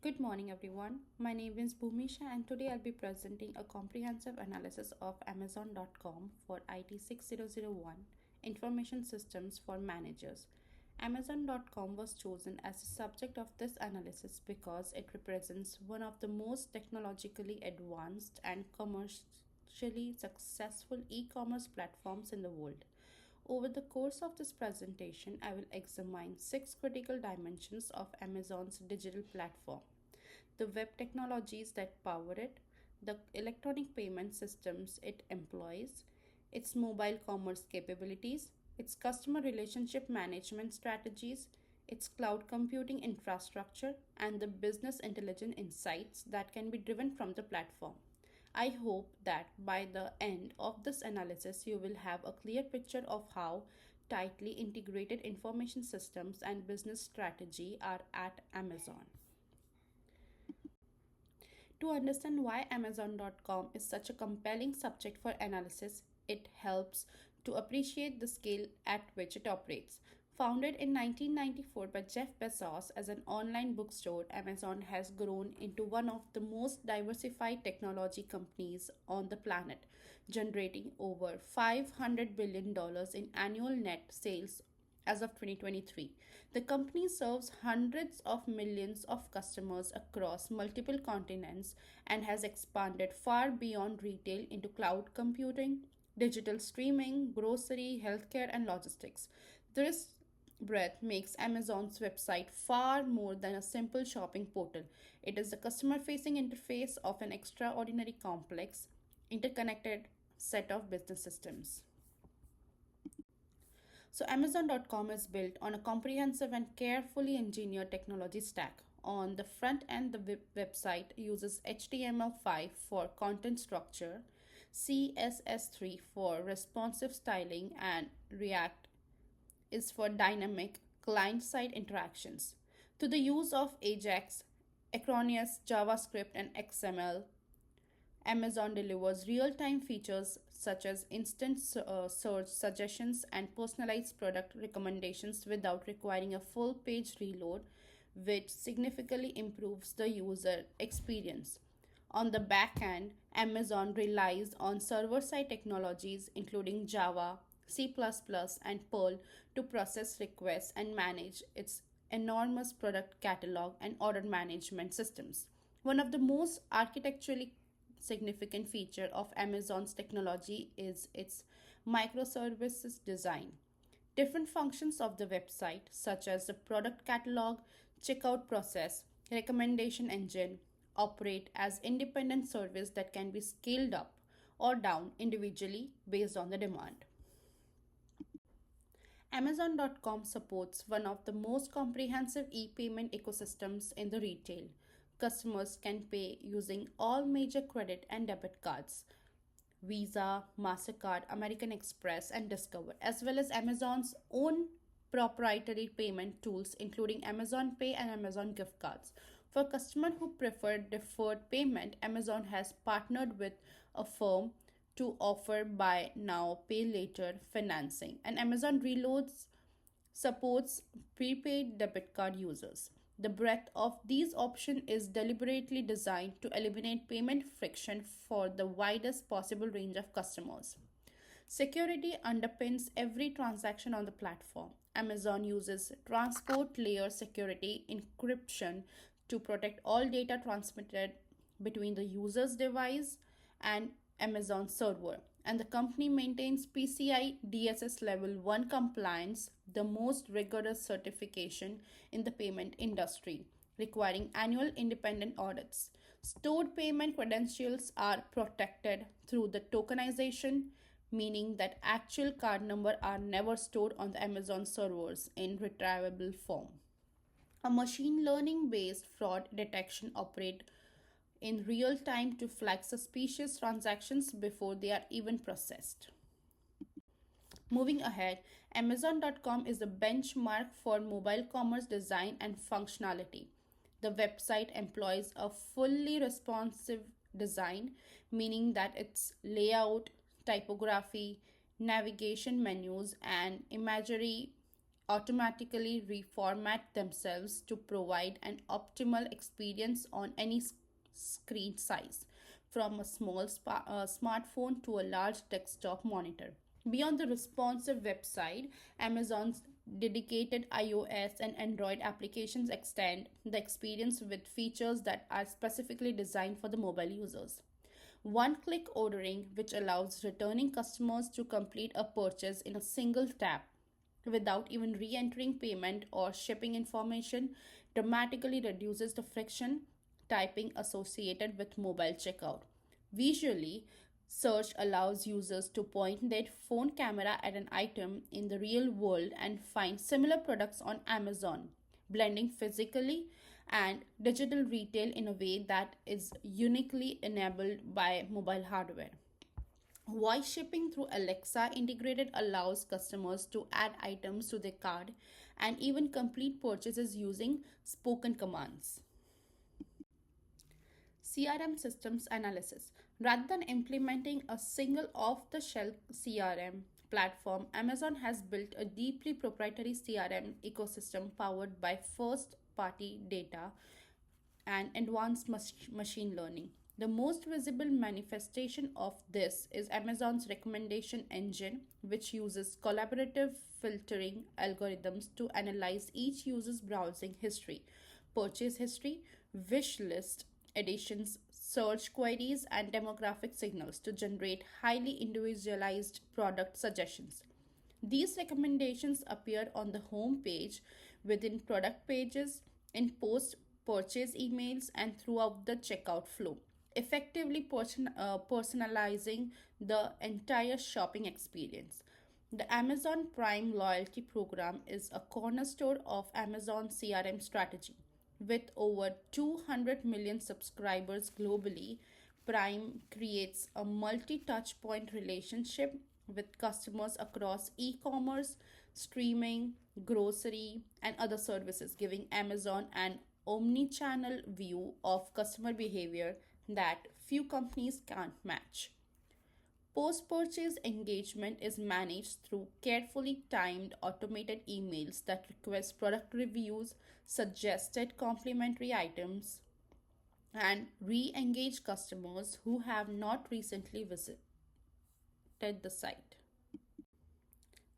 Good morning, everyone. My name is Bhumisha, and today I'll be presenting a comprehensive analysis of Amazon.com for IT 6001 Information Systems for Managers. Amazon.com was chosen as the subject of this analysis because it represents one of the most technologically advanced and commercially successful e commerce platforms in the world. Over the course of this presentation, I will examine six critical dimensions of Amazon's digital platform: the web technologies that power it, the electronic payment systems it employs, its mobile commerce capabilities, its customer relationship management strategies, its cloud computing infrastructure, and the business intelligence insights that can be driven from the platform. I hope that by the end of this analysis, you will have a clear picture of how tightly integrated information systems and business strategy are at Amazon. To understand why Amazon.com is such a compelling subject for analysis, it helps to appreciate the scale at which it operates. Founded in 1994 by Jeff Bezos as an online bookstore, Amazon has grown into one of the most diversified technology companies on the planet, generating over $500 billion in annual net sales as of 2023. The company serves hundreds of millions of customers across multiple continents and has expanded far beyond retail into cloud computing, digital streaming, grocery, healthcare, and logistics. This breadth makes Amazon's website far more than a simple shopping portal. It is the customer facing interface of an extraordinary complex, interconnected set of business systems. So, Amazon.com is built on a comprehensive and carefully engineered technology stack. On the front end, the website uses HTML5 for content structure, CSS3 for responsive styling, and React is for dynamic client side interactions. To the use of Ajax, Acronis, JavaScript, and XML, Amazon delivers real time features such as instant search suggestions and personalized product recommendations without requiring a full page reload, which significantly improves the user experience. On the back end, Amazon relies on server side technologies including Java, C, and Perl to process requests and manage its enormous product catalog and order management systems. One of the most architecturally significant feature of Amazon's technology is its microservices design. Different functions of the website, such as the product catalog, checkout process, recommendation engine, operate as independent service that can be scaled up or down individually based on the demand. Amazon.com supports one of the most comprehensive e payment ecosystems in the retail. Customers can pay using all major credit and debit cards, Visa, MasterCard, American Express, and Discover, as well as Amazon's own proprietary payment tools, including Amazon Pay and Amazon gift cards. For customers who prefer deferred payment, Amazon has partnered with a firm to offer buy now, pay later financing, and Amazon Reloads supports prepaid debit card users. The breadth of these options is deliberately designed to eliminate payment friction for the widest possible range of customers. Security underpins every transaction on the platform. Amazon uses transport layer security encryption to protect all data transmitted between the user's device and Amazon server. And the company maintains PCI DSS Level 1 compliance, the most rigorous certification in the payment industry, requiring annual independent audits. Stored payment credentials are protected through the tokenization, meaning that actual card number are never stored on the Amazon servers in retrievable form. A machine learning based fraud detection operate in real time to flag suspicious transactions before they are even processed. Moving ahead, Amazon.com is a benchmark for mobile commerce design and functionality. The website employs a fully responsive design, meaning that its layout, typography, navigation menus, and imagery automatically reformat themselves to provide an optimal experience on any screen size, from a small smartphone to a large desktop monitor. Beyond the responsive website, Amazon's dedicated iOS and Android applications extend the experience with features that are specifically designed for the mobile users. One click ordering, which allows returning customers to complete a purchase in a single tap without even re entering payment or shipping information, dramatically reduces the friction typing associated with mobile checkout. Visually, search allows users to point their phone camera at an item in the real world and find similar products on Amazon, blending physically and digital retail in a way that is uniquely enabled by mobile hardware. Voice shipping through Alexa integrated allows customers to add items to their cart and even complete purchases using spoken commands. CRM systems analysis. Rather than implementing a single off the shelf CRM platform, Amazon has built a deeply proprietary CRM ecosystem powered by first party data and advanced machine learning. The most visible manifestation of this is Amazon's recommendation engine, which uses collaborative filtering algorithms to analyze each user's browsing history, purchase history, wish list additions, search queries, and demographic signals to generate highly individualized product suggestions. These recommendations appear on the home page, within product pages, in post purchase emails, and throughout the checkout flow, effectively personalizing the entire shopping experience. The Amazon Prime loyalty program is a cornerstone of Amazon's CRM strategy. With over 200 million subscribers globally, Prime creates a multi touch point relationship with customers across e commerce, streaming, grocery, and other services, giving Amazon an omni channel view of customer behavior that few companies can't match. Post purchase engagement is managed through carefully timed automated emails that request product reviews, suggested complementary items, and re engage customers who have not recently visited the site.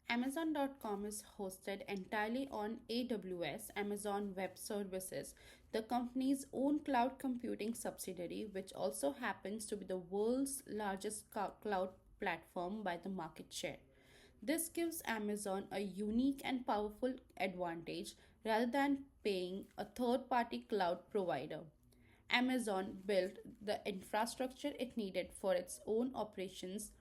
Amazon.com is hosted entirely on AWS, Amazon Web Services, the company's own cloud computing subsidiary, which also happens to be the world's largest cloud platform by the market share. This gives Amazon a unique and powerful advantage rather than paying a third party cloud provider. Amazon built the infrastructure it needed for its own operations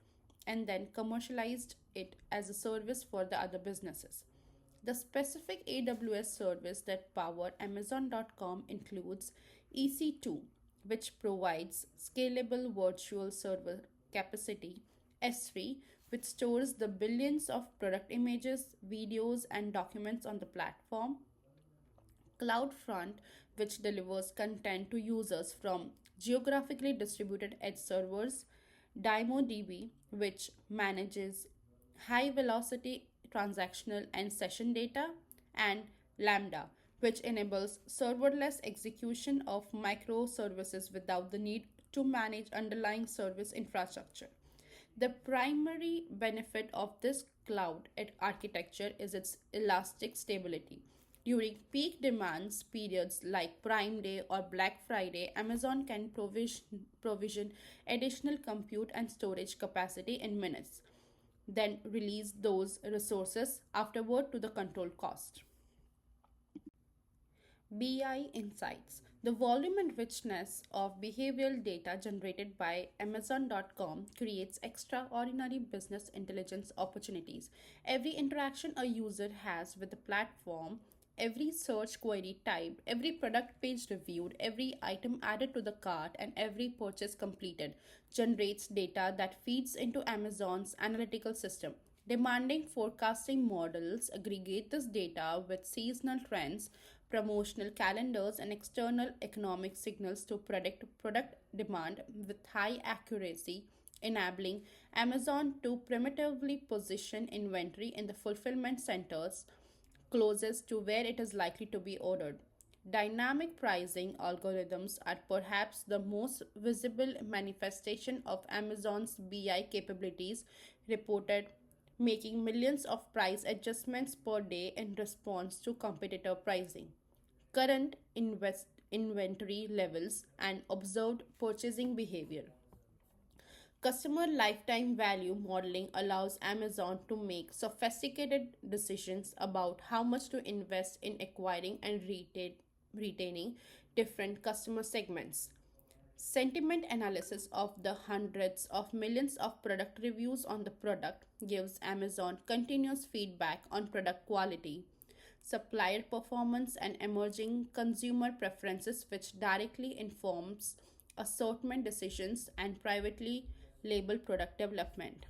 and then commercialized it as a service for the other businesses. The specific AWS service that power Amazon.com includes EC2, which provides scalable virtual server capacity, S3, which stores the billions of product images, videos, and documents on the platform, CloudFront, which delivers content to users from geographically distributed edge servers, DymoDB, which manages high velocity transactional and session data, and Lambda, which enables serverless execution of microservices without the need to manage underlying service infrastructure. The primary benefit of this cloud architecture is its elastic stability. During peak demands periods like Prime Day or Black Friday, Amazon can provision additional compute and storage capacity in minutes, then release those resources afterward to the control cost. BI Insights. The volume and richness of behavioral data generated by Amazon.com creates extraordinary business intelligence opportunities. Every interaction a user has with the platform, every search query typed, every product page reviewed, every item added to the cart, and every purchase completed generates data that feeds into Amazon's analytical system. Demanding forecasting models aggregate this data with seasonal trends, promotional calendars, and external economic signals to predict product demand with high accuracy, enabling Amazon to primitively position inventory in the fulfillment centers, closest to where it is likely to be ordered. Dynamic pricing algorithms are perhaps the most visible manifestation of Amazon's BI capabilities, reported making millions of price adjustments per day in response to competitor pricing, current inventory levels, and observed purchasing behavior. Customer lifetime value modeling allows Amazon to make sophisticated decisions about how much to invest in acquiring and retaining different customer segments. Sentiment analysis of the hundreds of millions of product reviews on the product gives Amazon continuous feedback on product quality, supplier performance, and emerging consumer preferences, which directly informs assortment decisions and privately labeled product development.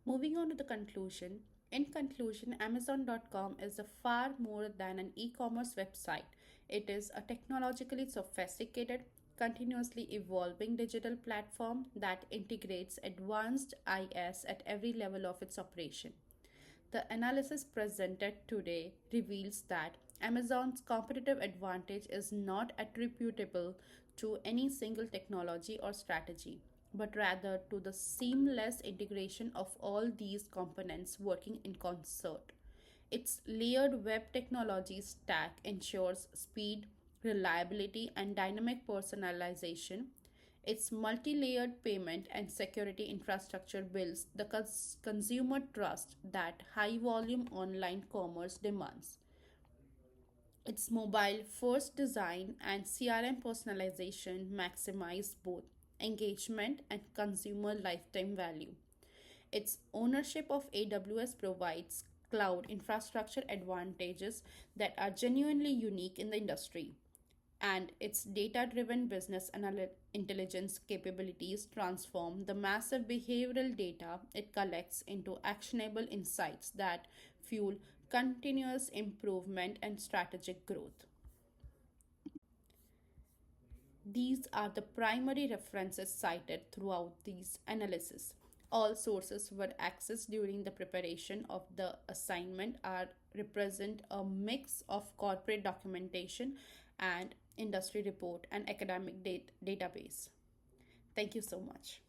Moving on to the conclusion. In conclusion, Amazon.com is a far more than an e commerce website. It is a technologically sophisticated, continuously evolving digital platform that integrates advanced IS at every level of its operation. The analysis presented today reveals that Amazon's competitive advantage is not attributable to any single technology or strategy, but rather to the seamless integration of all these components working in concert. Its layered web technology stack ensures speed, reliability, and dynamic personalization. Its multi layered payment and security infrastructure builds the consumer trust that high volume online commerce demands. Its mobile first design and CRM personalization maximize both engagement and consumer lifetime value. Its ownership of AWS provides cloud infrastructure advantages that are genuinely unique in the industry, and its data driven intelligence capabilities transform the massive behavioral data it collects into actionable insights that fuel continuous improvement and strategic growth. These are the primary references cited throughout these analysis. All sources were accessed during the preparation of the assignment are represent a mix of corporate documentation and industry report and academic database. Thank you so much.